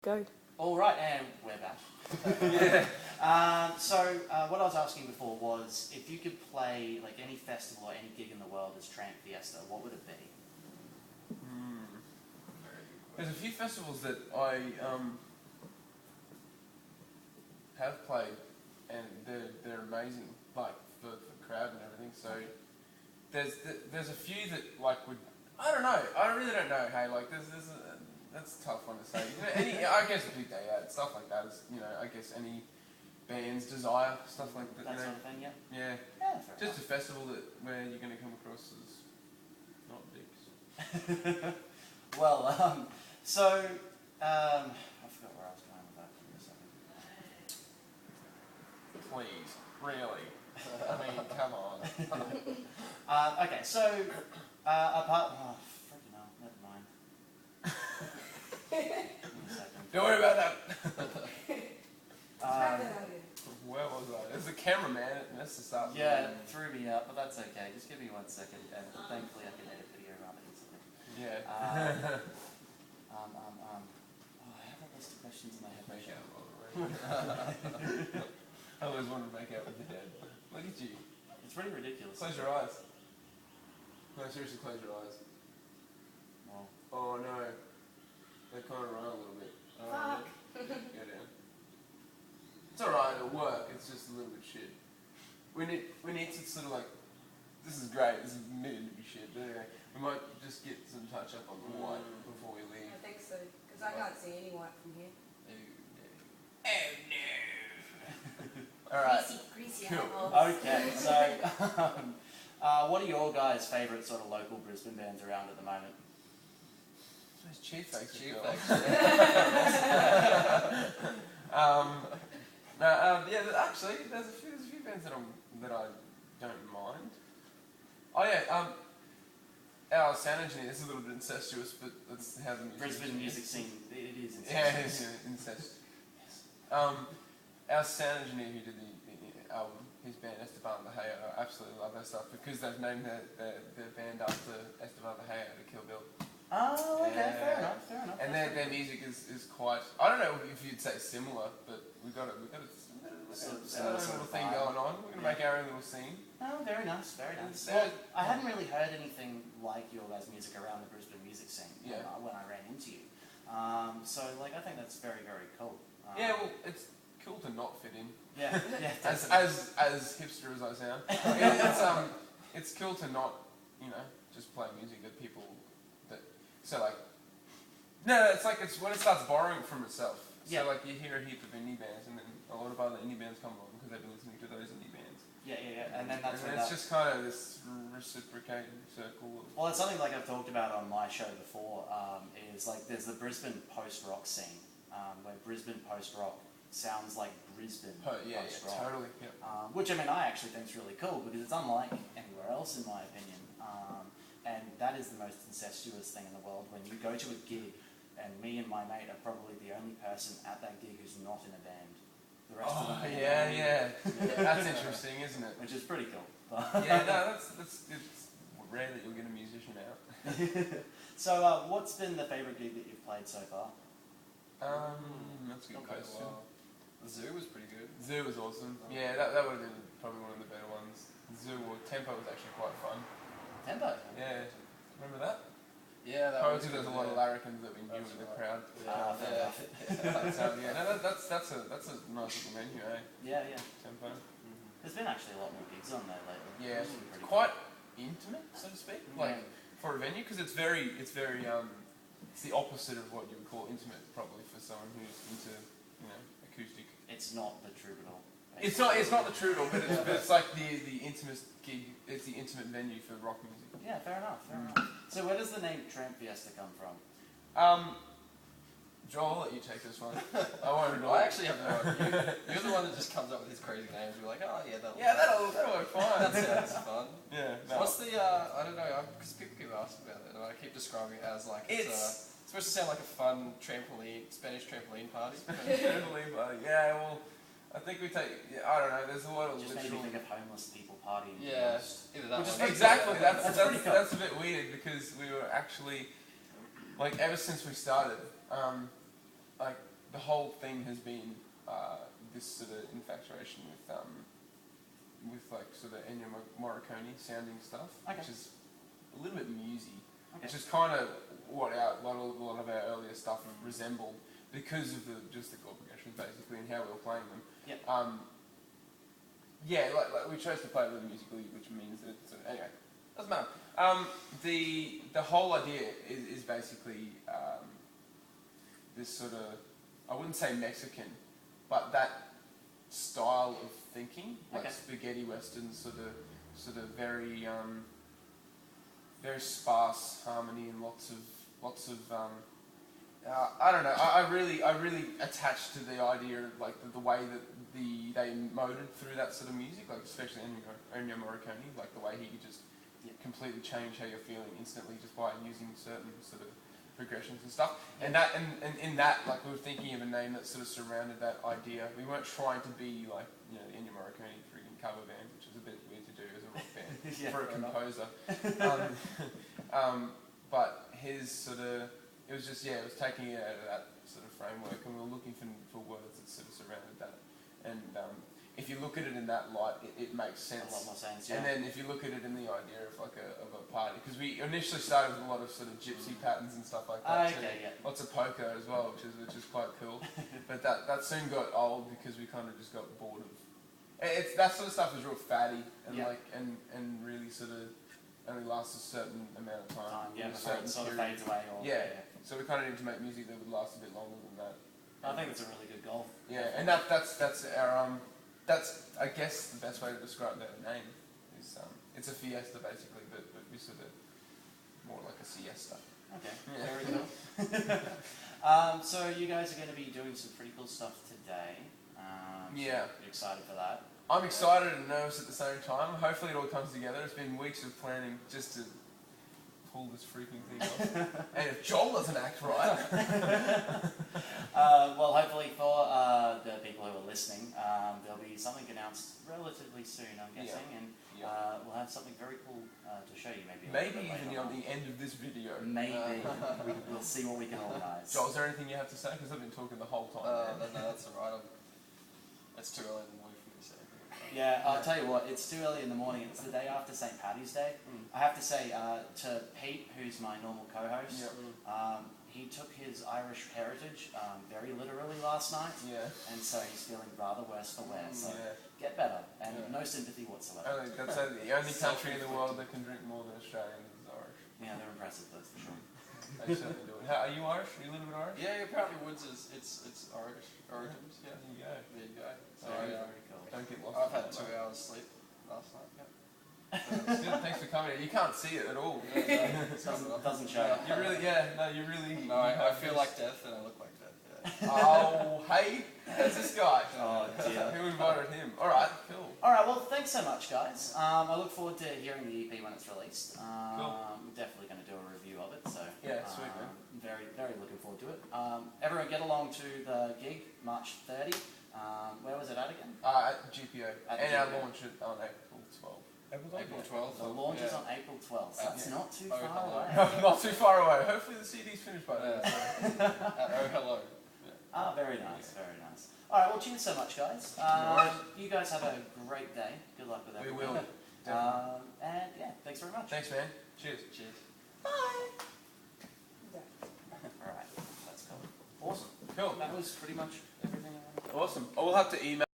Go. All right, and we're back. So what I was asking before was if you could play like any festival or any gig in the world as Tramp Fiesta, what would it be? There's a few festivals that I have played, and they're amazing, like for crowd and everything. So there's a few that like would, I don't know, I really don't know. Hey, like that's a tough one to say. I guess a big day out, stuff like that is, I guess any band's desire, stuff like that. That sort of thing, yeah. Yeah. Yeah, fair Just a festival where you're going to come across as not dicks. Well, I forgot where I was going with that for a second. Please, really. I mean, come on. Okay, so apart, freaking hell, never mind. Give me a second. Don't worry about that. Try that out. Where was I? There's the cameraman. It messed us up. Yeah, it threw me out, but that's okay. Just give me 1 second, and thankfully I can edit video rather easily. Yeah. Oh, I have a list of questions in my head. Make out all the way. I always wanted to make out with your dad. Look at you. It's pretty ridiculous. Close your eyes. No, seriously, close your eyes. Well, Oh no. They kind of run a little bit. Fuck. Go down. It's alright, it'll work. It's just a little bit shit. We need to sort of like, this is great, this is meant to be shit, but anyway, we might just get some touch up on the white before we leave. I think so, because I can't see any white from here. Oh no. Alright. Greasy Cool. eyeballs. okay, so what are your guys' favourite sort of local Brisbane bands around at the moment? Those cheap fakes. Actually, there's a few bands that I don't mind. Oh yeah, our sound engineer. This is a little bit incestuous, but that's how the Brisbane music scene, it is incestuous. Yeah, it is incestuous. Yes. Our sound engineer who did the album, his band Esteban Bahia, I absolutely love their stuff because they've named their band after Esteban Bahia to Kill Bill. Oh, okay, Yeah. fair enough. And their music is quite, I don't know if you'd say similar, but we've got a little thing going on. We're going to make our own little scene. Oh, very nice, very nice. Well, I hadn't really heard anything like your guys' music around the Brisbane music scene when I ran into you. So, I think that's very, very cool. Yeah, well, it's cool to not fit in. Yeah, as hipster as I sound. It's cool to not, just play music that people, it's when it starts borrowing from itself. So you hear a heap of indie bands, and then a lot of other indie bands come along because they've been listening to those indie bands. Yeah, and then that's it's just kind of this reciprocating circle. Well, it's something like I've talked about on my show before. Is like there's the Brisbane post-rock scene, where Brisbane post-rock sounds like Brisbane post-rock. Totally. Yeah. Which I actually think is really cool because it's unlike anywhere else in my opinion. And that is the most incestuous thing in the world when you go to a gig and me and my mate are probably the only person at that gig who's not in a band. The rest of them are yeah. That's interesting, isn't it? Which is pretty cool. That's it's rare that you'll get a musician out. So, what's been the favourite gig that you've played so far? That's a good question. The Zoo was pretty good. Zoo was awesome. Yeah, that would have been probably one of the better ones. Zoo or Tempo was actually quite fun. Tempo? Yeah. Remember that? Yeah, that Probably there's a lot of larrikins that we knew in the crowd. Fair enough. That's a nice little menu, eh? Yeah. Tempo. There's been actually a lot more gigs on there lately. Yeah, It's it's pretty quite intimate, so to speak. cool. Like for a venue, because it's it's the opposite of what you would call intimate, probably for someone who's into, acoustic. It's not the troubadour. It's not the Trudel, but it's like the intimate gig. It's the intimate venue for rock music. Yeah, fair enough. So where does the name Tramp Fiesta come from? Joel, I'll let you take this one. I won't. I actually have no idea. You're the one that just comes up with these crazy names. You're like, oh yeah, that'll work fine. That sounds fun. Yeah. So what's the? I don't know, because people keep asking about it, and I keep describing it as like it's supposed to sound like a fun Spanish trampoline party. Trampoline party. Yeah. Well, I think we take. I don't know. There's a lot of Just made me think of homeless people partying. Yeah. Either that one. Exactly. That's pretty cool. that's a bit weird because we were actually ever since we started, the whole thing has been this sort of infatuation with like sort of Ennio Morricone sounding stuff, Okay. which is a little bit musy, Okay. which is kind of what a lot of our earlier stuff resembled because of just the chord progressions basically and how we were playing them. Yep. Yeah, like we chose to play it really musically, which means that anyway, doesn't matter. The whole idea is basically this sort of, I wouldn't say Mexican, but that style of thinking, like Okay. spaghetti western, sort of very very sparse harmony and lots of I don't know. I really attached to the idea of like the way that they moded through that sort of music, like especially Ennio Morricone, like the way he could just completely change how you're feeling instantly just by using certain sort of progressions and stuff. And that in that, like we were thinking of a name that sort of surrounded that idea. We weren't trying to be like the Ennio Morricone freaking cover band, which is a bit weird to do as a rock band Yeah, for a fair enough. composer. But his sort of, it was just, it was taking it out of that sort of framework, and we were looking for words that sort of surrounded that. And if you look at it in that light, it makes sense. A lot more sense, yeah. And then if you look at it in the idea of like a party, because we initially started with a lot of sort of gypsy patterns and stuff like that too. Okay, yeah. Lots of polka as well, which is quite cool. But that soon got old because we kind of just got bored of. That sort of stuff is real fatty and Yeah. like and really sort of only lasts a certain amount of time. Yeah, in a before it certain sort of period. fades away. Or, Yeah. So we kind of need to make music that would last a bit longer than that. I think that's a really good goal. Yeah, and that's our that's I guess the best way to describe that name is it's a fiesta basically, but we sort of more like a siesta. Okay, Yeah. very cool. So you guys are going to be doing some pretty cool stuff today. Yeah. So you're excited for that? I'm excited and nervous at the same time. Hopefully it all comes together. It's been weeks of planning just to pull this freaking thing off. And if Joel doesn't act right, Well, hopefully for the people who are listening, there'll be something announced relatively soon, I'm guessing, and we'll have something very cool to show you maybe. maybe even on the end of this video. Maybe. We'll see what we can organise. Joel, is there anything you have to say? Because I've been talking the whole time. man. No, that's alright. It's too early in the morning for me to say anything. Yeah, I'll tell you what, it's too early in the morning. It's the day after St. Paddy's Day. I have to say to Pete, who's my normal co-host, he took his Irish heritage very literally last night, and so he's feeling rather worse for wear. So get better, and no sympathy whatsoever. That's the only country in the world that can drink more than Australians is Irish. Yeah, they're impressive, that's for sure. They certainly do it. Are you Irish? Are you a little bit Irish? Yeah, apparently Woods is it's Irish origins. Yeah, There you go. there you go. So Very, very cool. Don't get lost. I've in had that, 2 mate. hours sleep last night. Yeah. Good, thanks for coming. You can't see it at all. Doesn't show. You really, you really. No, I feel like death and I look like death. Yeah. Oh, hey, there's this guy. Oh dear. Who invited him? All right, cool. Alright, well thanks so much guys. I look forward to hearing the EP when it's released. We're definitely going to do a review of it, so Yeah, sweet, man. very, very looking forward to it. Everyone get along to the gig, March 30. Where was it at again? At GPO. At And our GPO. launch on April 12th. April 12th. The launch is Yeah. on April 12th, so that's not too Oh, far hello. away. Not too far away. Hopefully the CD's finished by then. Oh, hello. Very nice, very nice. Alright, well cheers so much guys. You guys have a great day. Good luck with We everything. will. Definitely. And yeah, thanks very much. Thanks, man. Cheers. Cheers. Yeah. Alright, that's cool. Awesome. Cool. That was pretty much everything I wanted. Awesome. I will have to email.